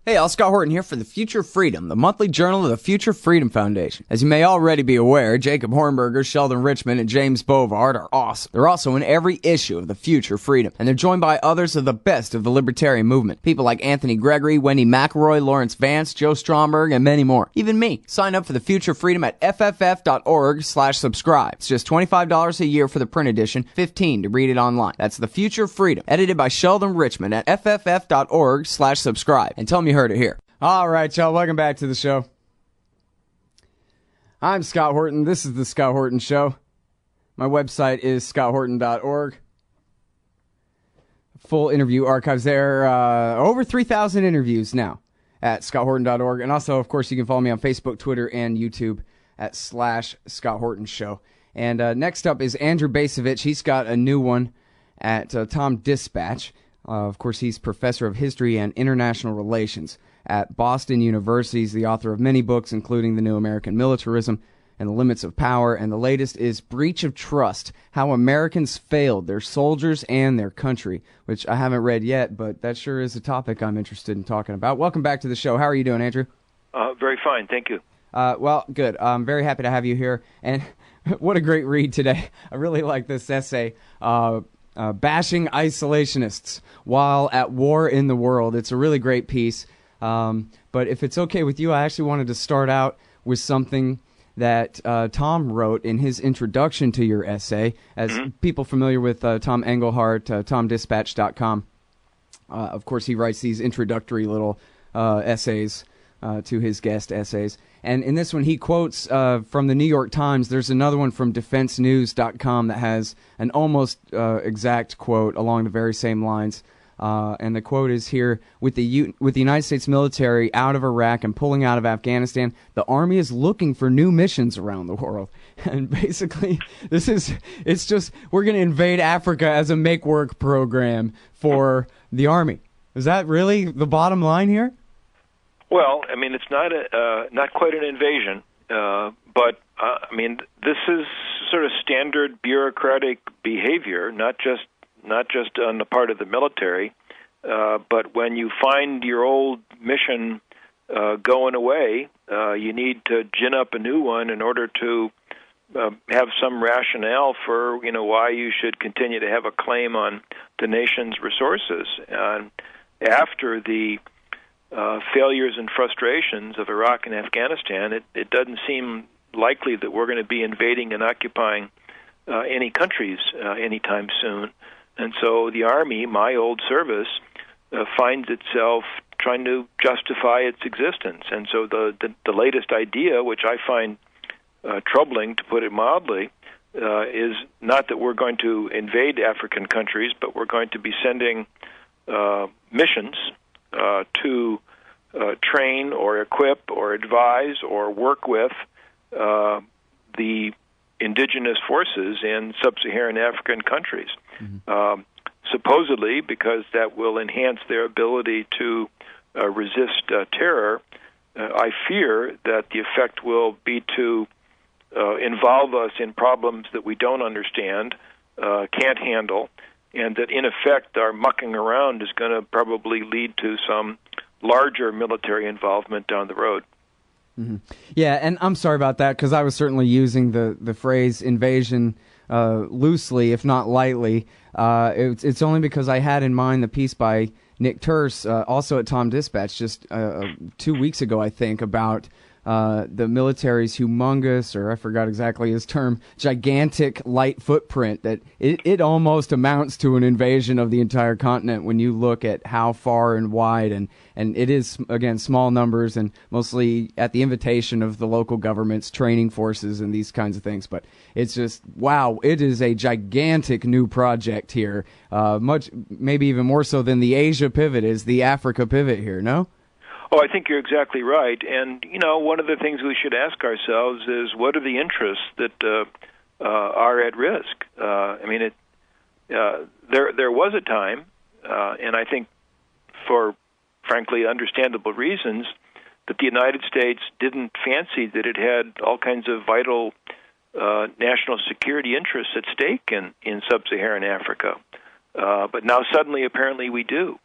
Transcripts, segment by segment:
Hey, all, Scott Horton here for the Future Freedom, the monthly journal of the Future Freedom Foundation. As you may already be aware, Jacob Hornberger, Sheldon Richman, and James Bovard are awesome. They're also in every issue of the Future Freedom, and they're joined by others of the best of the libertarian movement. People like Anthony Gregory, Wendy McElroy, Lawrence Vance, Joe Stromberg, and many more. Even me. Sign up for the Future Freedom at fff.org/subscribe. It's just $25 a year for the print edition, $15 to read it online. That's the Future Freedom, edited by Sheldon Richman at fff.org/subscribe. And tell me you heard it here. All right, y'all, welcome back to the show. I'm Scott Horton. This is the Scott Horton Show. My website is scotthorton.org. Full interview archives there. Over 3,000 interviews now at scotthorton.org. And also, of course, you can follow me on Facebook, Twitter, and YouTube at /Scott Horton Show. And next up is Andrew Bacevich. He's got a new one at Tom Dispatch. Of course, he's professor of history and international relations at Boston University. He's the author of many books, including The New American Militarism and The Limits of Power. And the latest is Breach of Trust, How Americans Failed Their Soldiers and Their Country, which I haven't read yet, but that sure is a topic I'm interested in talking about. Welcome back to the show. How are you doing, Andrew? Very fine, thank you. Well, good. I'm very happy to have you here. And what a great read today. I really like this essay. Bashing isolationists while at war in the world. It's a really great piece. But if it's okay with you, I actually wanted to start out with something that Tom wrote in his introduction to your essay. As people familiar with Tom Engelhardt, TomDispatch.com, of course, he writes these introductory little essays to his guest essays. And in this one, he quotes from the New York Times. There's another one from DefenseNews.com that has an almost exact quote along the very same lines. And the quote is here, with the United States military out of Iraq and pulling out of Afghanistan, the Army is looking for new missions around the world. And basically, it's just, we're going to invade Africa as a make-work program for the Army. Is that really the bottom line here? Well, I mean, it's not quite an invasion, but I mean, this is sort of standard bureaucratic behavior, not just on the part of the military, but when you find your old mission going away, you need to gin up a new one in order to have some rationale for why you should continue to have a claim on the nation's resources. And after the failures and frustrations of Iraq and Afghanistan, it doesn't seem likely that we're going to be invading and occupying any countries anytime soon. And so the Army, my old service, finds itself trying to justify its existence. And so the latest idea, which I find troubling, to put it mildly, is not that we're going to invade African countries, but we're going to be sending missions to train or equip or advise or work with the indigenous forces in sub-Saharan African countries, supposedly because that will enhance their ability to resist terror. I fear that the effect will be to involve us in problems that we don't understand, can't handle, and that in effect our mucking around is going to probably lead to some larger military involvement down the road. Yeah, and I'm sorry about that, because I was certainly using the phrase invasion loosely, if not lightly. It's only because I had in mind the piece by Nick Terse, also at Tom Dispatch, just 2 weeks ago, I think, about the military's humongous, or I forgot exactly his term, gigantic light footprint, that it almost amounts to an invasion of the entire continent when you look at how far and wide, and it is, again, small numbers and mostly at the invitation of the local governments, training forces and these kinds of things. But it's just, wow, it is a gigantic new project here, much, maybe even more so than the Asia pivot is the Africa pivot here, no? Oh, I think you're exactly right. And, one of the things we should ask ourselves is, what are the interests that are at risk? There was a time, and I think for, frankly, understandable reasons, that the United States didn't fancy that it had all kinds of vital national security interests at stake in sub-Saharan Africa. But now suddenly, apparently, we do.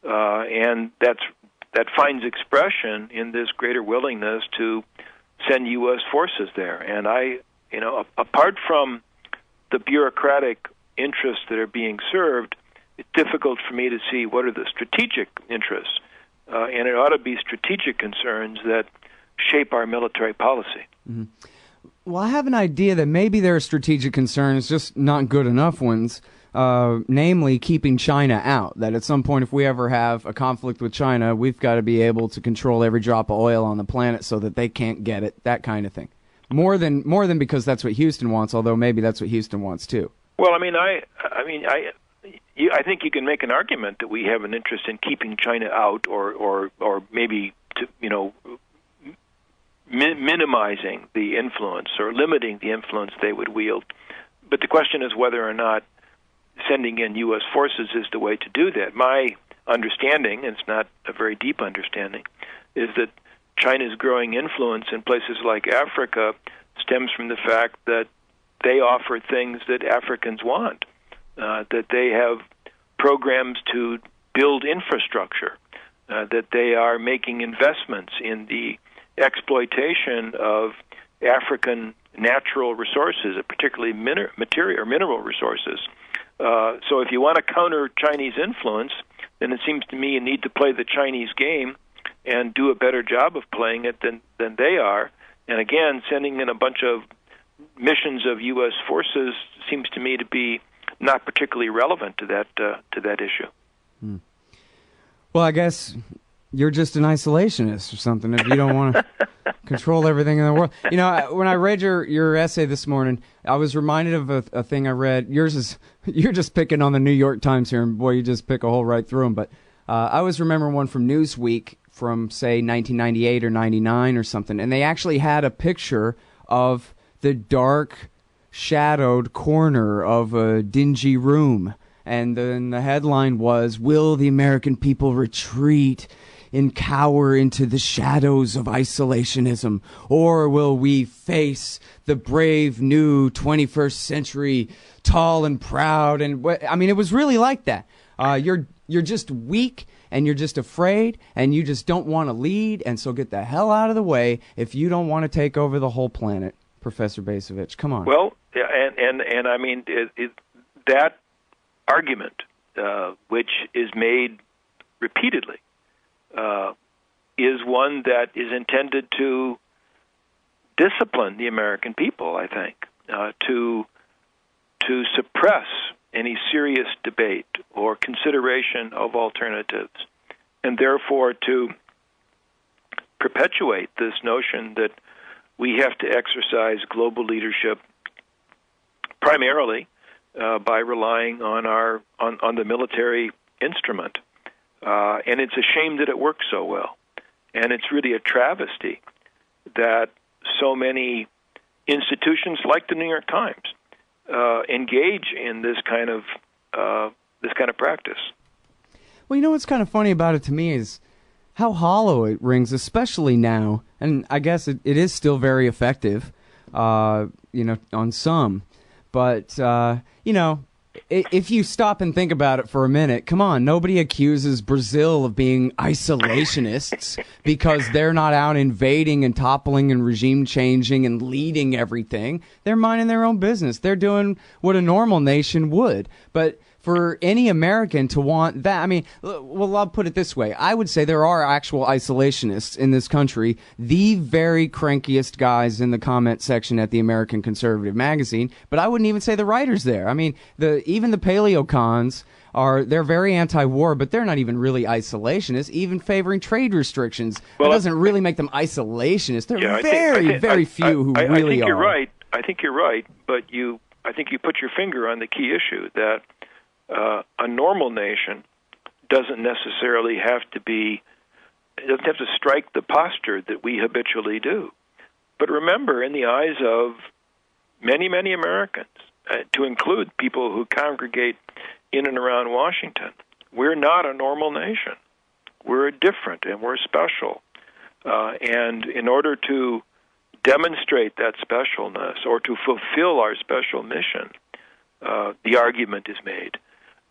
And that finds expression in this greater willingness to send U.S. forces there. And apart from the bureaucratic interests that are being served, it's difficult for me to see what are the strategic interests. And it ought to be strategic concerns that shape our military policy. Mm-hmm. Well, I have an idea that maybe there are strategic concerns, just not good enough ones, namely keeping China out. That at some point, if we ever have a conflict with China, we've got to be able to control every drop of oil on the planet so that they can't get it, that kind of thing. More than because that's what Houston wants, although maybe that's what Houston wants too. Well, I think you can make an argument that we have an interest in keeping China out, or maybe minimizing the influence or limiting the influence they would wield. But the question is whether or not sending in U.S. forces is the way to do that. My understanding, and it's not a very deep understanding, is that China's growing influence in places like Africa stems from the fact that they offer things that Africans want, that they have programs to build infrastructure, that they are making investments in the exploitation of African natural resources, particularly mineral resources. So if you want to counter Chinese influence, then it seems to me you need to play the Chinese game and do a better job of playing it than they are. And again, sending in a bunch of missions of U.S. forces seems to me to be not particularly relevant to that issue. Hmm. Well, I guess you're just an isolationist or something if you don't want to control everything in the world. You know, when I read your essay this morning, I was reminded of a thing I read. Yours is, you're just picking on the New York Times here, and boy, you just pick a hole right through them. But I was remembering one from Newsweek from, say, 1998 or 99 or something, and they actually had a picture of the dark, shadowed corner of a dingy room. And then the headline was, "Will the American people retreat and cower into the shadows of isolationism, or will we face the brave new 21st century, tall and proud?" And I mean, it was really like that. You're just weak, and you're just afraid, and you just don't want to lead, and so get the hell out of the way if you don't want to take over the whole planet. Professor Bacevich, come on. Well, yeah, and I mean, that argument, which is made repeatedly, is one that is intended to discipline the American people, I think, to suppress any serious debate or consideration of alternatives, and therefore to perpetuate this notion that we have to exercise global leadership primarily by relying on the military instrument. And it's a shame that it works so well. And it's really a travesty that so many institutions like the New York Times engage in this kind of practice. Well, you know what's kind of funny about it to me is how hollow it rings, especially now. And I guess it is still very effective, on some. But, if you stop and think about it for a minute, come on, nobody accuses Brazil of being isolationists because they're not out invading and toppling and regime changing and leading everything. They're minding their own business. They're doing what a normal nation would. But for any American to want that, I mean, well, I'll put it this way. I would say there are actual isolationists in this country, the very crankiest guys in the comment section at the American Conservative magazine, but I wouldn't even say the writers there. I mean, even the paleocons they're very anti-war, but they're not even really isolationists, even favoring trade restrictions. Well, that doesn't really make them isolationists. There are very few who really are. I think you're right, but I think you put your finger on the key issue that a normal nation doesn't necessarily have to strike the posture that we habitually do. But remember, in the eyes of many, many Americans, to include people who congregate in and around Washington, we're not a normal nation. We're different and we're special. And in order to demonstrate that specialness or to fulfill our special mission, the argument is made.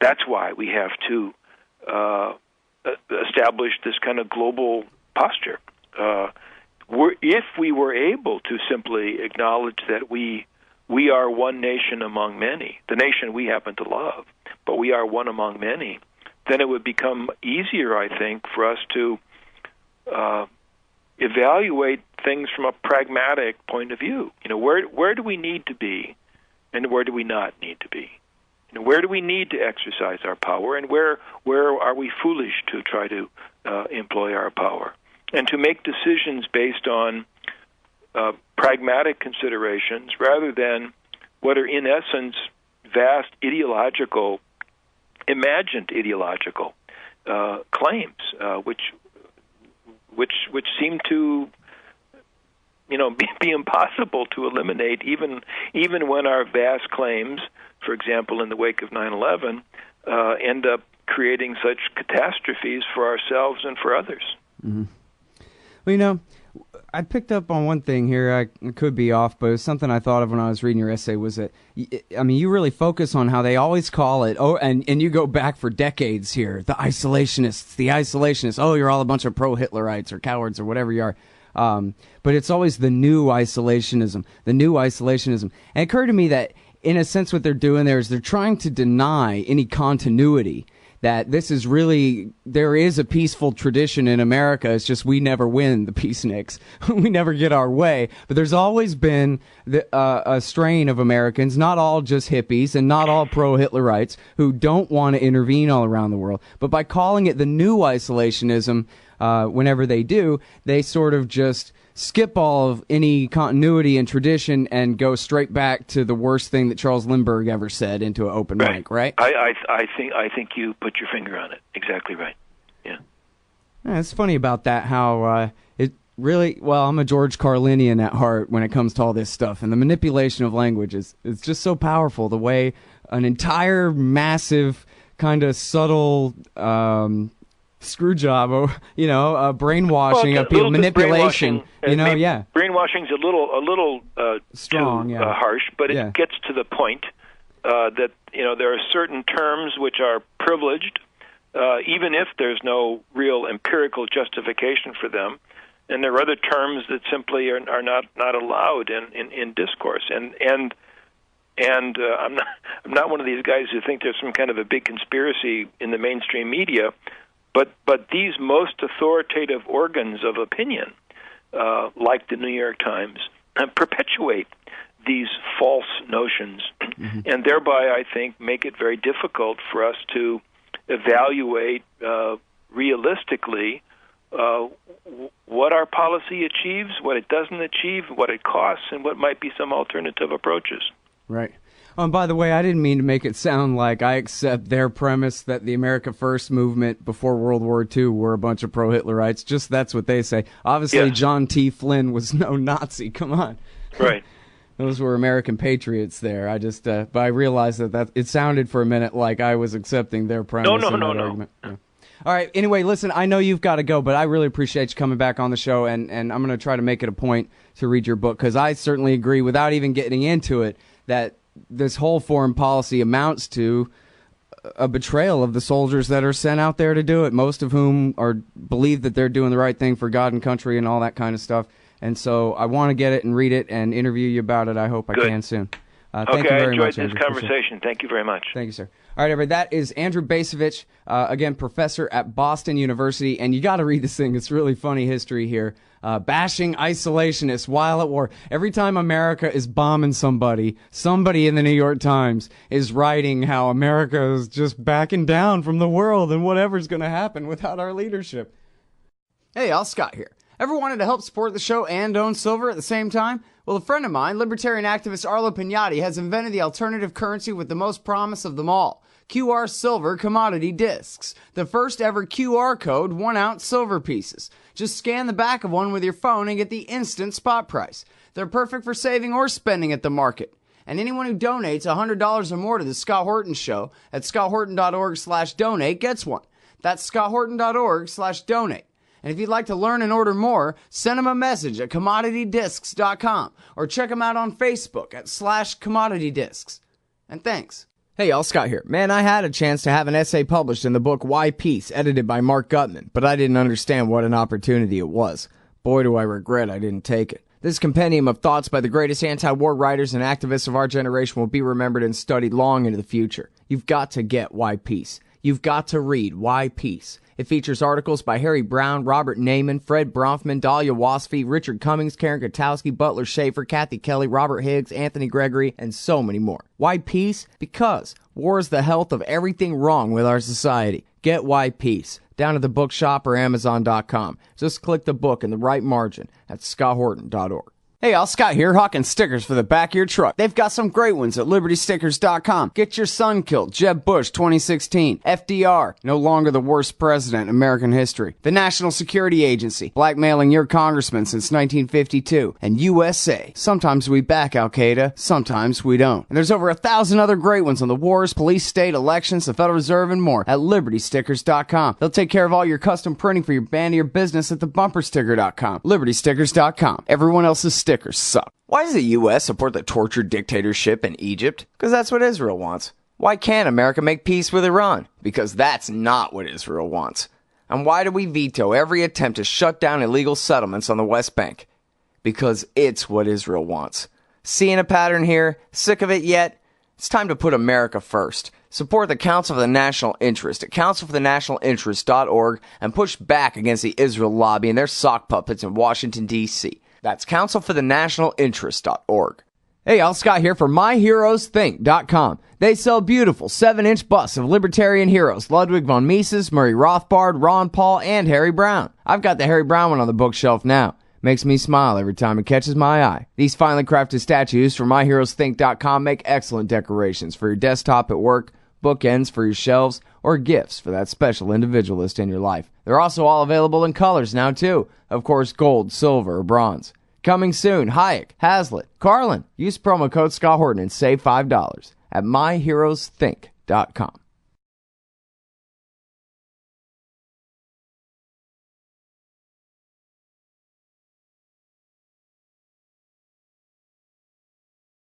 That's why we have to established this kind of global posture. If we were able to simply acknowledge that we are one nation among many, the nation we happen to love, but we are one among many, then it would become easier, I think, for us to evaluate things from a pragmatic point of view. Where do we need to be, and where do we not need to be? Where do we need to exercise our power, and where are we foolish to try to employ our power? And to make decisions based on pragmatic considerations rather than what are, in essence, vast imagined ideological claims, which seem to be impossible to eliminate, even when our vast claims, for example, in the wake of 9/11, end up creating such catastrophes for ourselves and for others. Mm-hmm. Well, I picked up on one thing here. I could be off, but it was something I thought of when I was reading your essay. Was that, you really focus on how they always call it. Oh, and you go back for decades here. The isolationists. Oh, you're all a bunch of pro-Hitlerites or cowards or whatever you are. But it's always the new isolationism. And it occurred to me that, in a sense, what they're doing there is they're trying to deny any continuity. That this is really, there is a peaceful tradition in America. It's just we never win the peaceniks. We never get our way. But there's always been a strain of Americans, not all just hippies and not all pro-Hitlerites, who don't want to intervene all around the world. But by calling it the new isolationism, whenever they do, they sort of just skip all of any continuity and tradition and go straight back to the worst thing that Charles Lindbergh ever said into an open mic, right? I think you put your finger on it. Exactly right. Yeah. It's funny about that, how it really, I'm a George Carlinian at heart when it comes to all this stuff, and the manipulation of language is just so powerful, the way an entire massive kind of subtle screw job, brainwashing of people, manipulation. Brainwashing's a little strong, too harsh, but it gets to the point that there are certain terms which are privileged, even if there's no real empirical justification for them, and there are other terms that simply are not allowed in discourse. And I'm not one of these guys who think there's some kind of a big conspiracy in the mainstream media. But these most authoritative organs of opinion, like the New York Times, perpetuate these false notions, and thereby, I think, make it very difficult for us to evaluate realistically what our policy achieves, what it doesn't achieve, what it costs, and what might be some alternative approaches. Right. And by the way, I didn't mean to make it sound like I accept their premise that the America First movement before World War II were a bunch of pro-Hitlerites. Just that's what they say. Obviously, John T. Flynn was no Nazi. Come on. Right. Those were American patriots there. But I realized that it sounded for a minute like I was accepting their premise. No. Yeah. All right. Anyway, listen, I know you've got to go, but I really appreciate you coming back on the show, and I'm going to try to make it a point to read your book, because I certainly agree, without even getting into it, that this whole foreign policy amounts to a betrayal of the soldiers that are sent out there to do it, most of whom believe that they're doing the right thing for God and country and all that kind of stuff. And so I want to get it and read it and interview you about it. I hope I can soon. Thank you very much, I enjoyed this conversation. Thank you very much. Thank you, sir. All right, everybody, that is Andrew Bacevich, again, professor at Boston University. And you got to read this thing. It's really funny history here. Bashing isolationists while at war. Every time America is bombing somebody in the New York Times is writing how America is just backing down from the world and whatever's going to happen without our leadership. Hey, Al Scott here. Ever wanted to help support the show and own silver at the same time? Well, a friend of mine, libertarian activist Arlo Pignatti, has invented the alternative currency with the most promise of them all. QR Silver Commodity Discs. The first ever QR code 1-ounce silver pieces. Just scan the back of one with your phone and get the instant spot price. They're perfect for saving or spending at the market. And anyone who donates $100 or more to the Scott Horton Show at scotthorton.org/donate gets one. That's scotthorton.org/donate. And if you'd like to learn and order more, send them a message at commoditydiscs.com or check them out on Facebook at /commoditydiscs. And thanks. Hey y'all, Scott here. Man, I had a chance to have an essay published in the book Why Peace, edited by Mark Gutman, but I didn't understand what an opportunity it was. Boy, do I regret I didn't take it. This compendium of thoughts by the greatest anti-war writers and activists of our generation will be remembered and studied long into the future. You've got to get Why Peace. You've got to read Why Peace. It features articles by Harry Brown, Robert Naiman, Fred Bronfman, Dahlia Wasfy, Richard Cummings, Karen Kotowski, Butler Schaefer, Kathy Kelly, Robert Higgs, Anthony Gregory, and so many more. Why Peace? Because war is the health of everything wrong with our society. Get Why Peace down at the bookshop or Amazon.com. Just click the book in the right margin at scotthorton.org. Hey, y'all, Scott here, hawking stickers for the back of your truck. They've got some great ones at libertystickers.com. Get your son killed, Jeb Bush 2016. FDR, no longer the worst president in American history. The National Security Agency, blackmailing your congressman since 1952. And USA, sometimes we back Al-Qaeda, sometimes we don't. And there's over 1,000 other great ones on the wars, police, state, elections, the Federal Reserve, and more at libertystickers.com. They'll take care of all your custom printing for your band or your business at thebumpersticker.com. libertystickers.com. Everyone else's stickers suck. Why does the U.S. support the tortured dictatorship in Egypt? Because that's what Israel wants. Why can't America make peace with Iran? Because that's not what Israel wants. And why do we veto every attempt to shut down illegal settlements on the West Bank? Because it's what Israel wants. Seeing a pattern here? Sick of it yet? It's time to put America first. Support the Council for the National Interest at councilforthenationalinterest.org and push back against the Israel lobby and their sock puppets in Washington, D.C. That's councilforthenationalinterest.org. Hey, y'all, Scott here for MyHeroesThink.com. They sell beautiful 7-inch busts of libertarian heroes Ludwig von Mises, Murray Rothbard, Ron Paul, and Harry Brown. I've got the Harry Brown one on the bookshelf now. Makes me smile every time it catches my eye. These finely crafted statues from MyHeroesThink.com make excellent decorations for your desktop at work, bookends for your shelves, or gifts for that special individualist in your life. They're also all available in colors now, too. Of course, gold, silver, or bronze. Coming soon, Hayek, Hazlitt, Carlin. Use promo code Scott Horton and save $5 at MyHeroesThink.com.